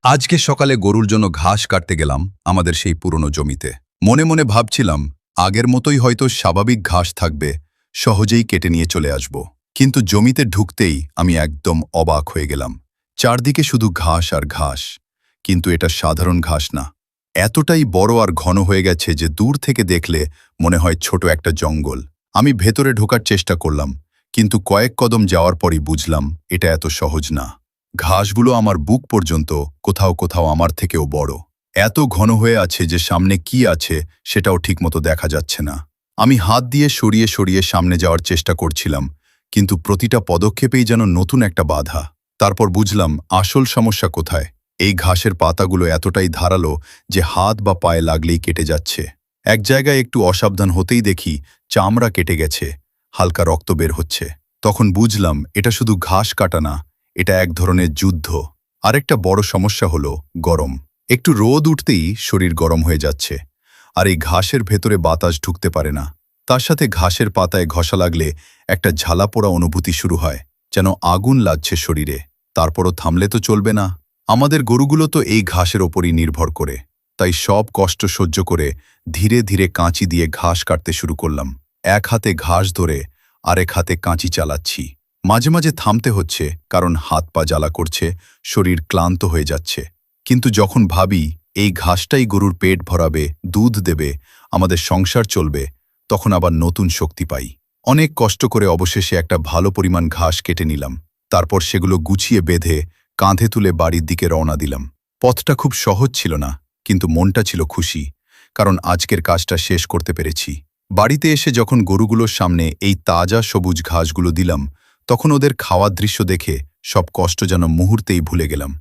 আজকে সকালে গরুর জন্য ঘাস কাটতে গেলাম আমাদের সেই পুরনো জমিতে। মনে মনে ভাবছিলাম আগের মতোই হয়তো স্বাভাবিক ঘাস থাকবে, সহজেই কেটে নিয়ে চলে আসব। কিন্তু জমিতে ঢুকতেই আমি একদম অবাক হয়ে গেলাম। চারদিকে শুধু ঘাস আর ঘাস, কিন্তু এটা সাধারণ ঘাস না। এতটাই বড় আর ঘন হয়ে গেছে যে দূর থেকে দেখলে মনে হয় ছোট একটা জঙ্গল। আমি ভেতরে ঢোকার চেষ্টা করলাম, কিন্তু কয়েক কদম যাওয়ার পরই বুঝলাম এটা এত সহজ না। ঘাসগুলো আমার বুক পর্যন্ত, কোথাও কোথাও আমার থেকেও বড়। এত ঘন হয়ে আছে যে সামনে কি আছে সেটাও ঠিকমতো দেখা যাচ্ছে না। আমি হাত দিয়ে সরিয়ে সরিয়ে সামনে যাওয়ার চেষ্টা করছিলাম, কিন্তু প্রতিটা পদক্ষেপেই যেন নতুন একটা বাধা। তারপর বুঝলাম আসল সমস্যা কোথায়। এই ঘাসের পাতাগুলো এতটাই ধারালো যে হাত বা পায়ে লাগলেই কেটে যাচ্ছে। এক জায়গায় একটু অসাবধান হতেই দেখি চামড়া কেটে গেছে, হালকা রক্ত বের হচ্ছে। তখন বুঝলাম এটা শুধু ঘাস কাটা না, এটা এক ধরনের যুদ্ধ। আরেকটা বড় সমস্যা হলো গরম। একটু রোদ উঠতেই শরীর গরম হয়ে যাচ্ছে, আর এই ঘাসের ভেতরে বাতাস ঢুকতে পারে না। তার সাথে ঘাসের পাতায় ঘষা লাগলে একটা ঝালা পোড়া অনুভূতি শুরু হয়, যেন আগুন লাগছে শরীরে। তারপরও থামলে তো চলবে না। আমাদের গরুগুলো তো এই ঘাসের ওপরই নির্ভর করে। তাই সব কষ্ট সহ্য করে ধীরে ধীরে কাঁচি দিয়ে ঘাস কাটতে শুরু করলাম। এক হাতে ঘাস ধরে আরেক হাতে কাঁচি চালাচ্ছি। মাঝে মাঝে থামতে হচ্ছে, কারণ হাত পা জ্বালা করছে, শরীর ক্লান্ত হয়ে যাচ্ছে। কিন্তু যখন ভাবি এই ঘাসটাই গরুর পেট ভরাবে, দুধ দেবে, আমাদের সংসার চলবে, তখন আবার নতুন শক্তি পাই। অনেক কষ্ট করে অবশেষে একটা ভালো পরিমাণ ঘাস কেটে নিলাম। তারপর সেগুলো গুছিয়ে বেঁধে কাঁধে তুলে বাড়ির দিকে রওনা দিলাম। পথটা খুব সহজ ছিল না, কিন্তু মনটা ছিল খুশি, কারণ আজকের কাজটা শেষ করতে পেরেছি। বাড়িতে এসে যখন গরুগুলোর সামনে এই তাজা সবুজ ঘাসগুলো দিলাম, তখন ওদের খাওয়ার দৃশ্য দেখে সব কষ্ট যেন মুহূর্তেই ভুলে গেলাম।